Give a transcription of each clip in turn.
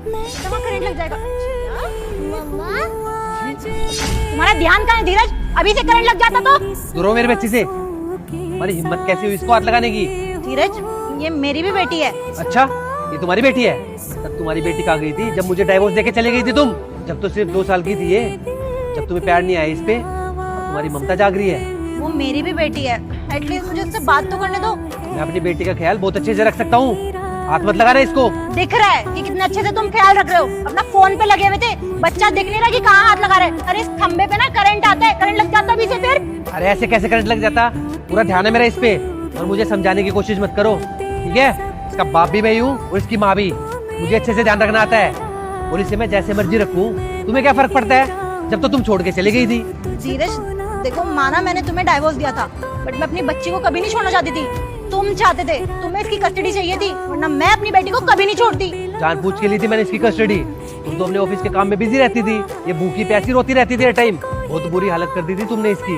तुम्हारा करंट लग जाएगा। मम्मा तुम्हारा ध्यान कहाँ है धीरज? अभी से करंट लग जाता तो। दूर हो मेरे बच्ची से। तुम्हारी हिम्मत कैसी हुई इसको हाथ लगाने की? धीरज, ये मेरी भी बेटी है। अच्छा, ये तुम्हारी बेटी है? तब तुम्हारी बेटी कहाँ गई थी जब मुझे डाइवोर्स देके चली गई थी तुम? जब तो सिर्फ 2 साल की थी ये, जब तुम्हें प्यार नहीं आया इस पे, तुम्हारी ममता जाग रही है। वो मेरी भी बेटी है, एटलीस्ट मुझे उससे बात तो करने दो। मैं अपनी बेटी का ख्याल बहुत अच्छे से रख सकता हूँ, हाथ मत लगा रहे इसको। दिख रहा है कि कितने अच्छे से तुम ख्याल रख रहे हो। अपना फोन पे लगे हुए थे, बच्चा दिख नहीं रहा कि कहाँ हाथ लगा रहे। अरे इस खंबे पे ना करंट आता है, करंट लग जाता अभी से फिर। अरे ऐसे कैसे करंट लग जाता? पूरा ध्यान है मेरा इस पे, और मुझे समझाने की कोशिश मत करो, ठीक है? इसका बाप भी मैं हूँ और इसकी माँ भी। मुझे अच्छे से ध्यान रखना आता है, और इसे मैं जैसे मर्जी रखूँ, तुम्हें क्या फर्क पड़ता है? जब तो तुम छोड़ के चली गई थी। धीरज देखो, माना मैंने तुम्हें डाइवोर्स दिया था, बट मैं अपनी बच्ची को कभी नहीं छोड़ना चाहती थी। तुम चाहते थे, तुम्हें इसकी कस्टडी चाहिए थी, वरना मैं अपनी बेटी को कभी नहीं छोड़ती। जानबूझ के ली थी मैंने इसकी कस्टडी। तुम तो अपने ऑफिस के काम में बिजी रहती थी, ये भूखी प्यासी रोती रहती थी हर टाइम। बहुत बुरी हालत कर दी थी तुमने इसकी।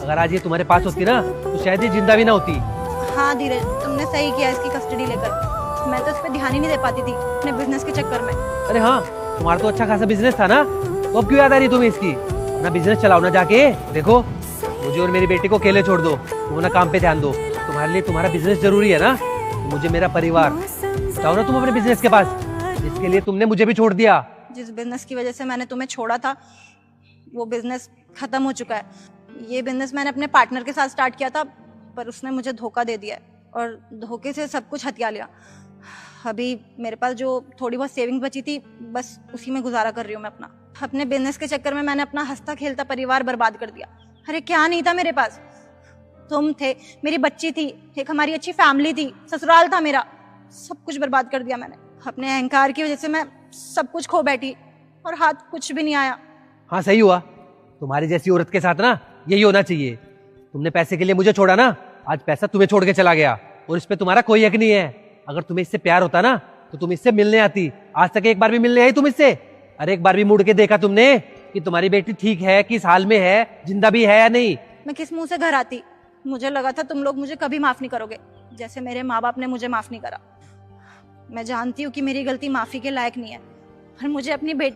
अगर आज ये तुम्हारे पास होती ना, तो शायद ये जिंदा भी ना होती। हाँ धीरज, तुमने सही किया इसकी कस्टडी लेकर। मैं तो इस पे ध्यान ही नहीं दे पाती थी अपने बिजनेस के चक्कर में। अरे हाँ, तुम्हारा तो अच्छा खासा बिजनेस था ना, तो अब क्यों याद आ रही तुम्हें इसकी? अपना बिजनेस चलाओ ना जाके। देखो, मुझे और मेरी बेटी को अकेले छोड़ दो, तुम ना काम पे ध्यान दो। तुम्हारे लिए तुम्हारा बिजनेस जरूरी है ना, तो मुझे मेरा परिवार। जाओ ना तुम अपने बिजनेस के पास, जिसके लिए तुमने मुझे भी छोड़ दिया। जिस बिजनेस की वजह से मैंने तुम्हें छोड़ा था, वो बिजनेस खत्म हो चुका है। ये बिजनेस मैंने अपने पार्टनर के साथ स्टार्ट किया था, पर उसने मुझे धोखा दे दिया है, और धोखे से सब कुछ हथिया लिया। अभी मेरे पास जो थोड़ी बहुत सेविंग बची थी, बस उसी में गुजारा कर रही हूँ मैं अपना। अपने बिजनेस के चक्कर में मैंने अपना हंसता खेलता परिवार बर्बाद कर दिया। अरे क्या नहीं था मेरे पास? तुम थे, मेरी बच्ची थी, एक हमारी अच्छी फैमिली थी, ससुराल था मेरा। सब कुछ बर्बाद कर दिया मैंने। अपने अहंकार की वजह से मैं सब कुछ खो बैठी, और हाथ कुछ भी नहीं आया। हाँ सही हुआ, तुम्हारी जैसी औरत के साथ ना यही होना चाहिए। तुमने पैसे के लिए मुझे छोड़ा ना, आज पैसा तुम्हें छोड़ के चला गया, और इस पे तुम्हारा कोई हक नहीं है। अगर तुम्हें इससे प्यार होता ना, तो तुम इससे मिलने आती। आज तक एक बार भी मिलने आई तुम इससे? अरे एक बार भी मुड़ के देखा तुमने कि तुम्हारी बेटी ठीक है, किस हाल में है, जिंदा भी है या नहीं? मैं किस मुंह से घर आती? मुझे लगा था तुम लोग मुझे कभी माफ नहीं करोगे, जैसे मेरे माँ बाप ने मुझे माफ नहीं करा। मैं जानती हूँ कि मेरी गलती माफी के लायक नहीं है, पर मुझे अपनी बेटी